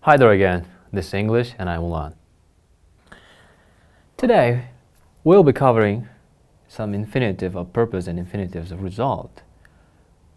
Hi there again, this is English and I'm Ulan. Today, we'll be covering some infinitive of purpose and infinitives of result.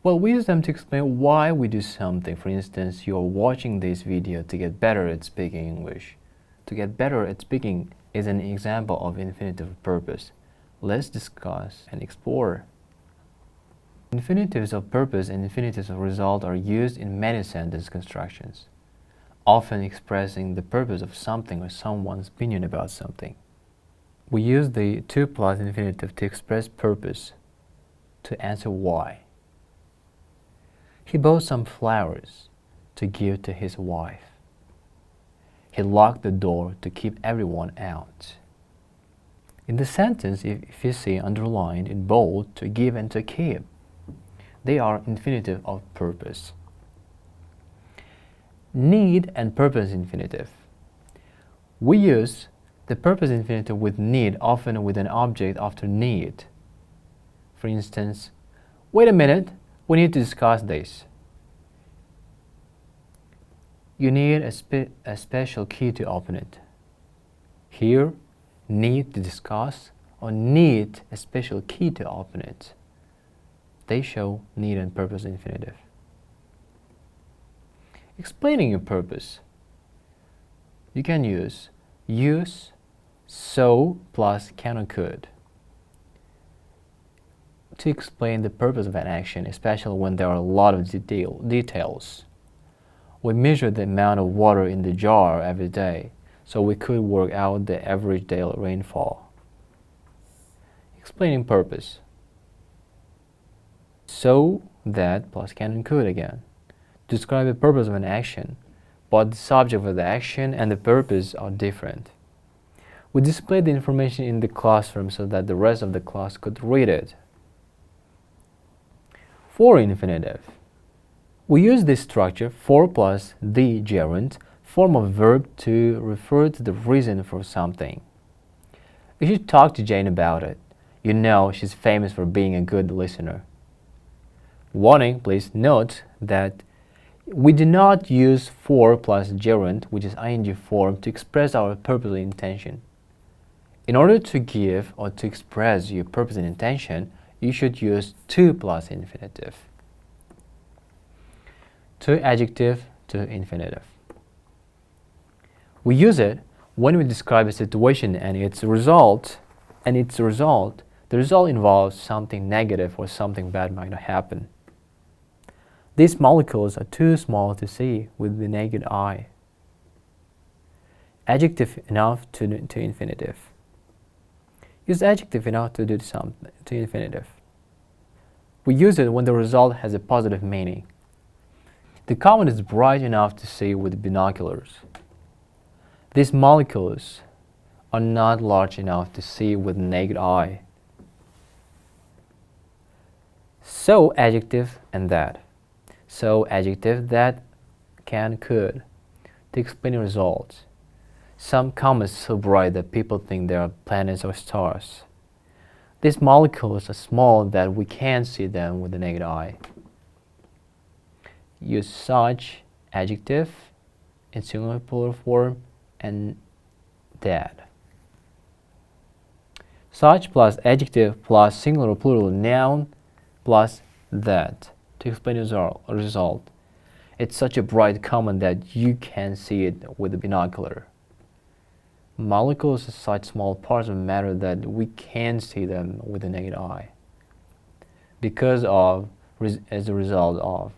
Well, we use them to explain why we do something. For instance, you're watching this video to get better at speaking English. To get better at speaking is an example of infinitive of purpose. Let's discuss and explore. Infinitives of purpose and infinitives of result are used in many sentence constructions, often expressing the purpose of something or someone's opinion about something. We use the to plus infinitive to express purpose, to answer why. He bought some flowers to give to his wife. He locked the door to keep everyone out. In the sentence, if you see underlined in bold, to give and to keep, they are infinitive of purpose. Need and purpose infinitive. We use the purpose infinitive with need, often with an object after need. For instance, wait a minute, we need to discuss this. You need a special key to open it. Here, need to discuss or need a special key to open it. They show need and purpose infinitive. Explaining your purpose. You can use so plus can or could to explain the purpose of an action, especially when there are a lot of details. We measure the amount of water in the jar every day, so we could work out the average daily rainfall. Explaining purpose. So that plus can and could again. Describe the purpose of an action, but the subject of the action and the purpose are different. We display the information in the classroom so that the rest of the class could read it. For infinitive. We use this structure, for plus the gerund, form of verb to refer to the reason for something. You should talk to Jane about it. You know she's famous for being a good listener. Warning, please note that we do not use for plus gerund, which is ing form, to express our purpose and intention. In order to give or to express your purpose and intention, you should use to plus infinitive. To adjective, to infinitive. We use it when we describe a situation and its result. The result involves something negative or something bad might happen. These molecules are too small to see with the naked eye. Adjective enough to infinitive. Use adjective enough to do something to infinitive. We use it when the result has a positive meaning. The comet is bright enough to see with binoculars. These molecules are not large enough to see with the naked eye. So adjective and that. So adjective that can, could, to explain results. Some comets so bright that people think they are planets or stars. These molecules are small that we can't see them with the naked eye. Use such adjective in singular plural form and that. Such plus adjective plus singular plural noun plus that to explain a result. It's such a bright comet that you can see it with a binocular. Molecules are such small parts of matter that we can't see them with the naked eye. Because of, as a result of.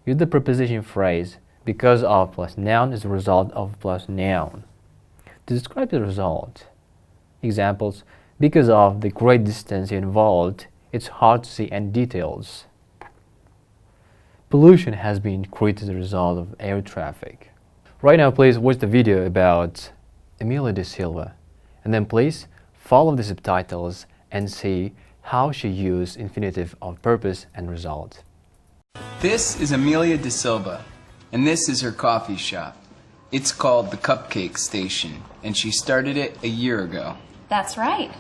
Use the preposition phrase because of plus noun is a result of plus noun to describe the result. Examples: because of the great distance involved, it's hard to see any details. Pollution has been increased as a result of air traffic. Right now, please watch the video about Emilia de Silva, and then please follow the subtitles and see how she used infinitive of purpose and result. This is Emilia de Silva, and this is her coffee shop. It's called the Cupcake Station, and she started it a year ago. That's right.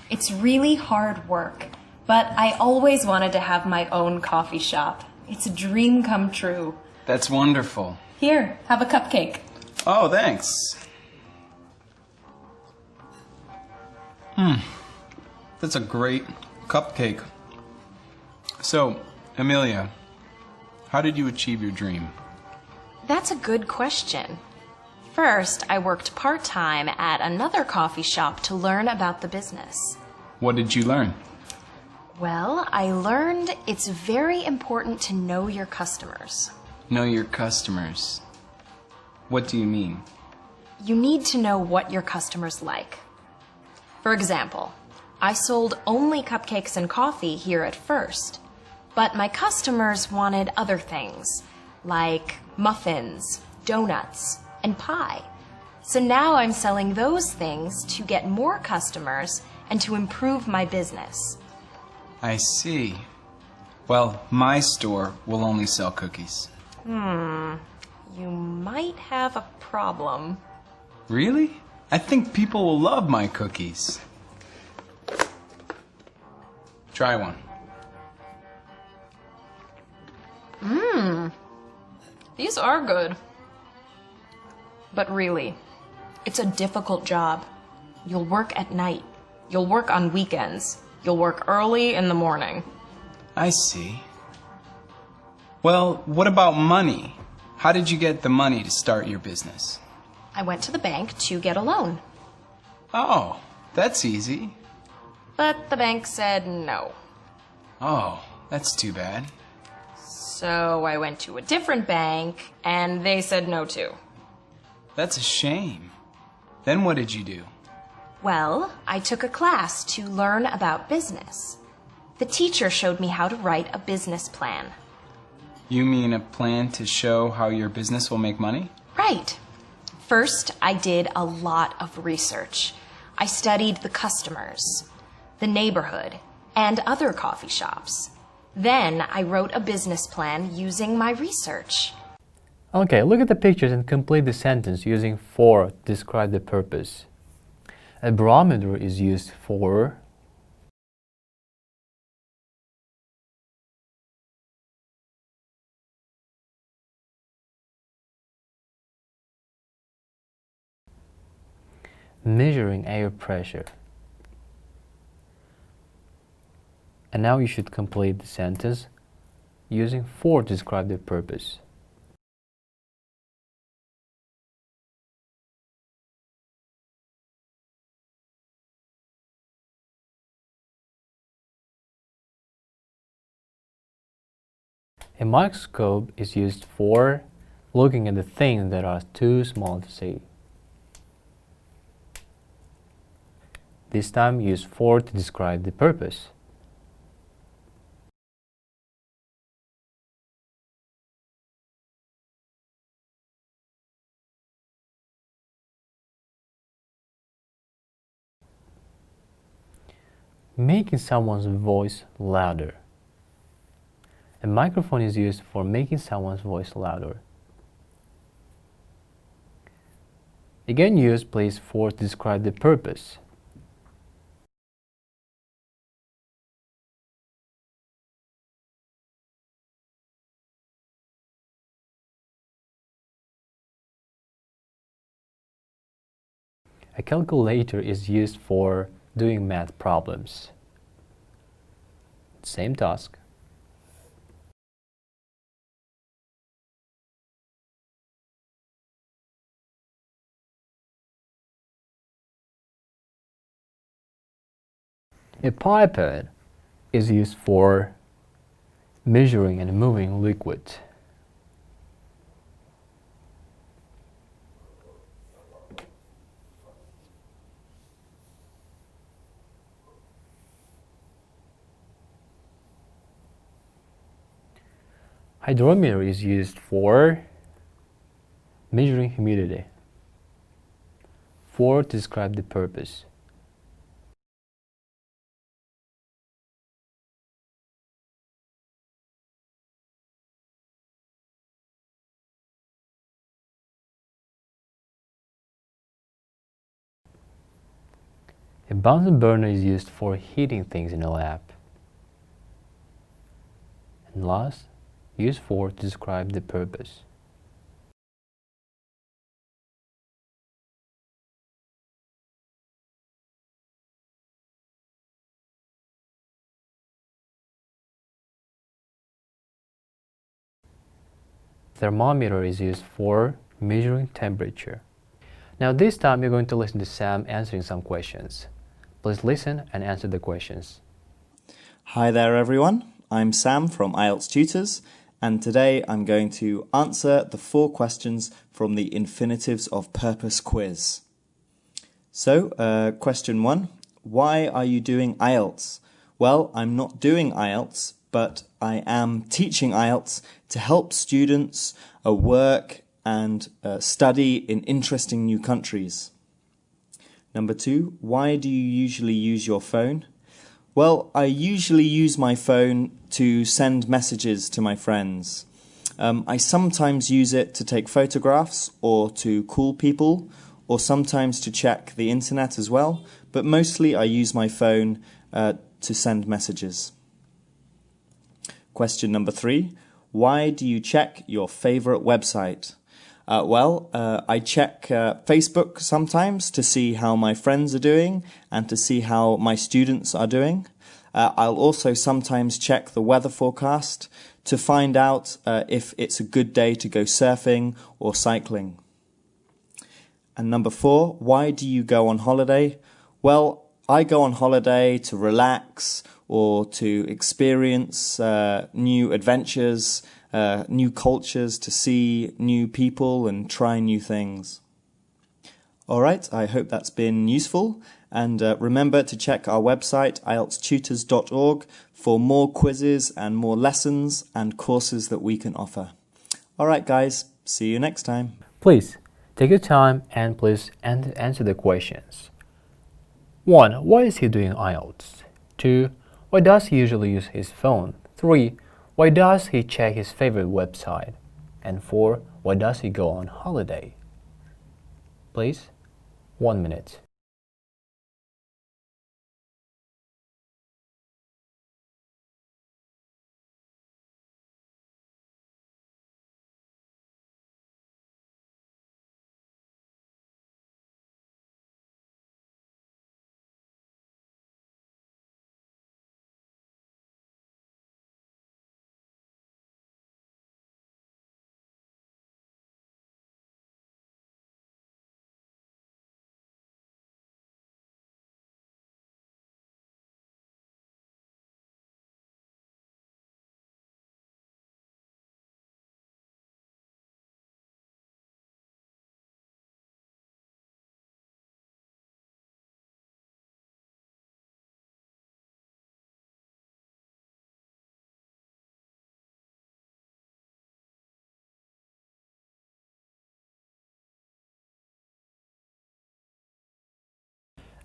It's really hard work, but I always wanted to have my own coffee shop. It's a dream come true. That's wonderful. Here, have a cupcake. Oh, thanks. That's a great cupcake. So, Amelia, how did you achieve your dream? That's a good question. First, I worked part-time at another coffee shop to learn about the business. What did you learn? Well, I learned it's very important to know your customers. Know your customers. What do you mean? You need to know what your customers like. For example, I sold only cupcakes and coffee here at first, but my customers wanted other things, like muffins, donuts, and pie. So now I'm selling those things to get more customers and to improve my business. I see. Well, my store will only sell cookies. You might have a problem. Really? I think people will love my cookies. Try one. These are good. But really, it's a difficult job. You'll work at night. You'll work on weekends. You'll work early in the morning. I see. Well, what about money? How did you get the money to start your business? I went to the bank to get a loan. Oh, that's easy. But the bank said no. Oh, that's too bad. So I went to a different bank, and they said no too. That's a shame. Then what did you do? Well, I took a class to learn about business. The teacher showed me how to write a business plan. You mean a plan to show how your business will make money? Right. First, I did a lot of research. I studied the customers, the neighborhood, and other coffee shops. Then I wrote a business plan using my research. Okay, look at the pictures and complete the sentence using for to describe the purpose. A barometer is used for measuring air pressure. And now you should complete the sentence using for to describe the purpose. A microscope is used for looking at the things that are too small to see. This time use for to describe the purpose. Making someone's voice louder. A microphone is used for making someone's voice louder. Again, use please for to describe the purpose. A calculator is used for doing math problems. Same task. A pipette is used for measuring and moving liquid. Hydrometer is used for measuring humidity. For to describe the purpose. A Bunsen burner is used for heating things in a lab. And last, use for to describe the purpose. Thermometer is used for measuring temperature. Now this time you're going to listen to Sam answering some questions. Please listen and answer the questions. Hi there everyone, I'm Sam from IELTS Tutors, and today I'm going to answer the 4 questions from the Infinitives of Purpose quiz. So, question 1, why are you doing IELTS? Well, I'm not doing IELTS, but I am teaching IELTS to help students work and study in interesting new countries. Number 2, why do you usually use your phone? Well, I usually use my phone to send messages to my friends. I sometimes use it to take photographs or to call people, or sometimes to check the internet as well, but mostly I use my phone to send messages. Question number 3, why do you check your favorite website? I check Facebook sometimes to see how my friends are doing and to see how my students are doing. I'll also sometimes check the weather forecast to find out if it's a good day to go surfing or cycling. And number 4, why do you go on holiday? Well, I go on holiday to relax or to experience new adventures, new cultures, to see new people and try new things. Alright, I hope that's been useful, and remember to check our website ieltstutors.org for more quizzes and more lessons and courses that we can offer. Alright guys, see you next time. Please, take your time and please answer the questions. 1. Why is he doing IELTS? 2. Why does he usually use his phone? 3. Why does he check his favorite website? And 4. Why does he go on holiday? Please, 1 minute.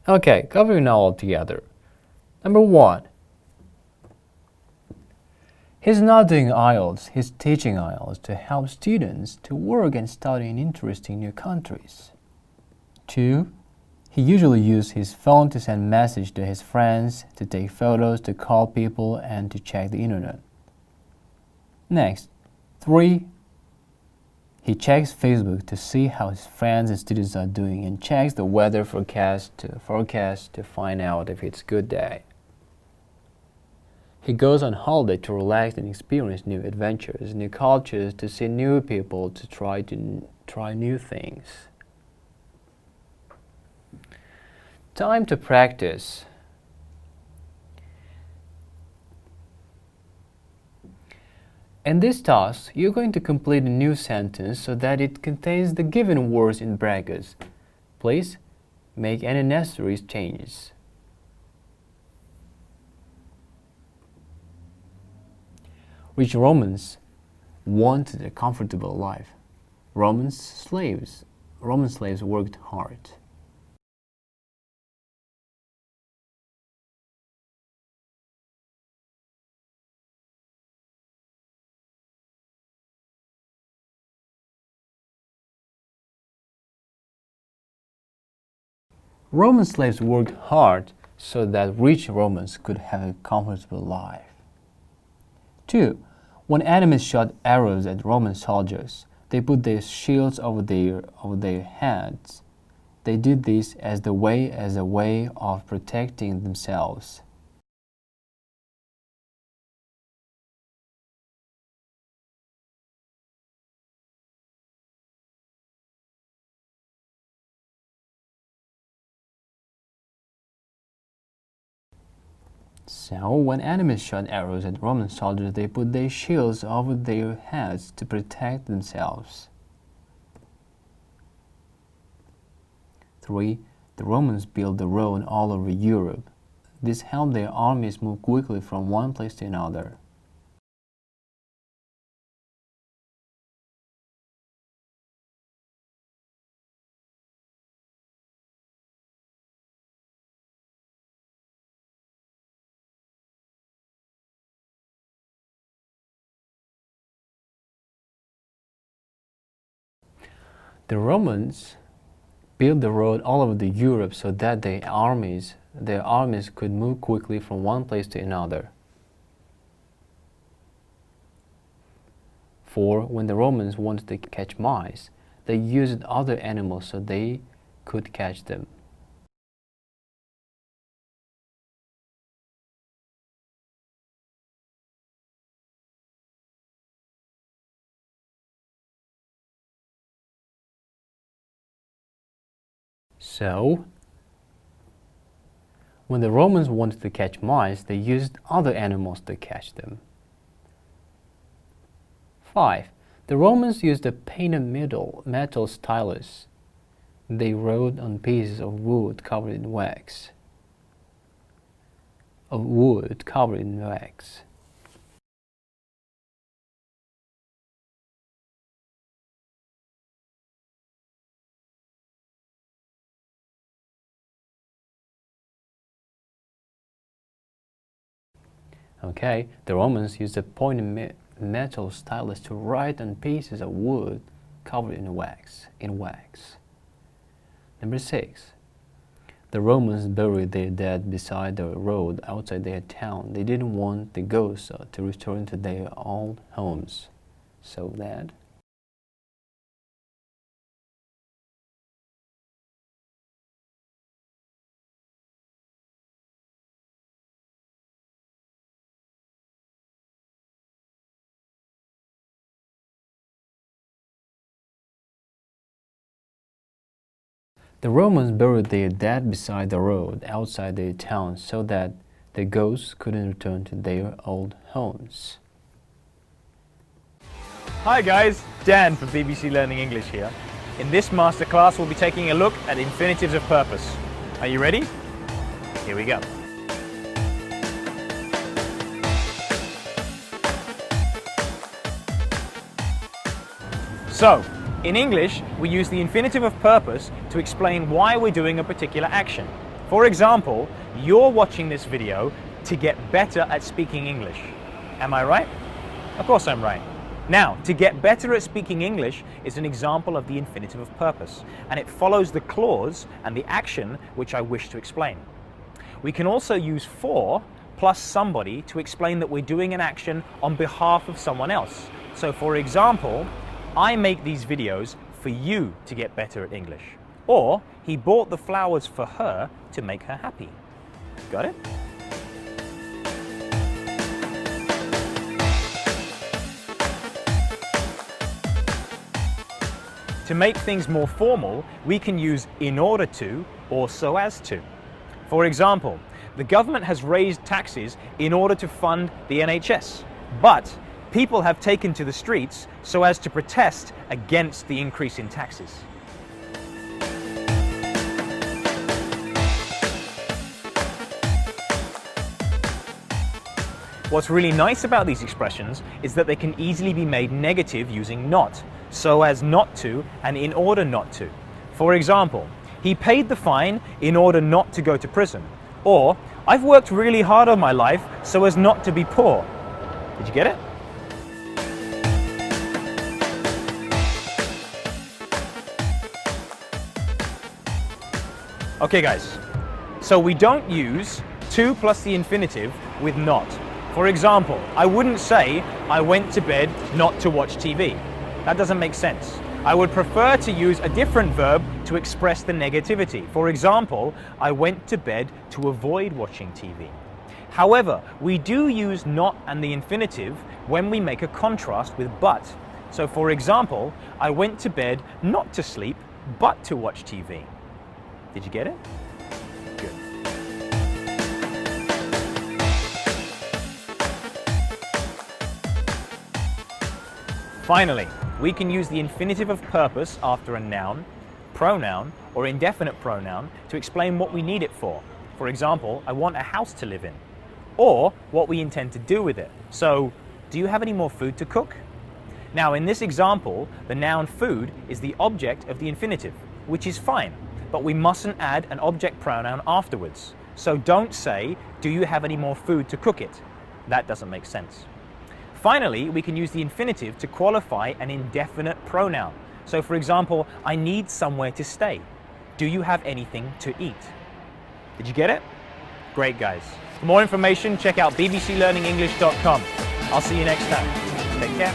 Okay, covering now all together. Number 1. He's not doing IELTS, he's teaching IELTS to help students to work and study in interesting new countries. 2. He usually uses his phone to send messages to his friends, to take photos, to call people, and to check the internet. Next, 3. He checks Facebook to see how his friends and students are doing and checks the weather forecast to find out if it's a good day. He goes on holiday to relax and experience new adventures, new cultures, to see new people, to try new things. Time to practice. In this task, you're going to complete a new sentence so that it contains the given words in brackets. Please make any necessary changes. Rich Romans wanted a comfortable life. Roman slaves worked hard. Roman slaves worked hard so that rich Romans could have a comfortable life. 2. When enemies shot arrows at Roman soldiers, they put their shields over their heads. They did this as a way of protecting themselves. So, when enemies shot arrows at Roman soldiers, they put their shields over their heads to protect themselves. 3. The Romans built the road all over Europe. This helped their armies move quickly from one place to another. The Romans built the road all over Europe so that their armies could move quickly from one place to another. 4. When the Romans wanted to catch mice, they used other animals so they could catch them. So, when the Romans wanted to catch mice, they used other animals to catch them. 5. The Romans used a painted metal stylus. They wrote on pieces of wood covered in wax. Okay, the Romans used a pointed metal stylus to write on pieces of wood covered in wax. Number 6. The Romans buried their dead beside the road outside their town. They didn't want the ghosts to return to their old homes. So that the Romans buried their dead beside the road outside their town so that the ghosts couldn't return to their old homes. Hi guys, Dan from BBC Learning English here. In this masterclass we'll be taking a look at infinitives of purpose. Are you ready? Here we go. So, in English, we use the infinitive of purpose to explain why we're doing a particular action. For example, you're watching this video to get better at speaking English. Am I right? Of course I'm right. Now, to get better at speaking English is an example of the infinitive of purpose, and it follows the clause and the action which I wish to explain. We can also use for plus somebody to explain that we're doing an action on behalf of someone else. So for example, I make these videos for you to get better at English. Or, he bought the flowers for her to make her happy. Got it? To make things more formal, we can use in order to or so as to. For example, the government has raised taxes in order to fund the NHS, but people have taken to the streets so as to protest against the increase in taxes. What's really nice about these expressions is that they can easily be made negative using not, so as not to, and in order not to. For example, he paid the fine in order not to go to prison. Or, I've worked really hard on my life so as not to be poor. Did you get it? Okay guys, so we don't use to plus the infinitive with not. For example, I wouldn't say, I went to bed not to watch TV. That doesn't make sense. I would prefer to use a different verb to express the negativity. For example, I went to bed to avoid watching TV. However, we do use not and the infinitive when we make a contrast with but. So for example, I went to bed not to sleep, but to watch TV. Did you get it? Good. Finally, we can use the infinitive of purpose after a noun, pronoun, or indefinite pronoun to explain what we need it for. For example, I want a house to live in, or what we intend to do with it. So, do you have any more food to cook? Now, in this example, the noun food is the object of the infinitive, which is fine, but we mustn't add an object pronoun afterwards. So don't say, do you have any more food to cook it? That doesn't make sense. Finally, we can use the infinitive to qualify an indefinite pronoun. So for example, I need somewhere to stay. Do you have anything to eat? Did you get it? Great, guys. For more information, check out bbclearningenglish.com. I'll see you next time. Take care.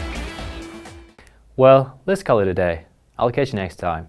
Well, let's call it a day. I'll catch you next time.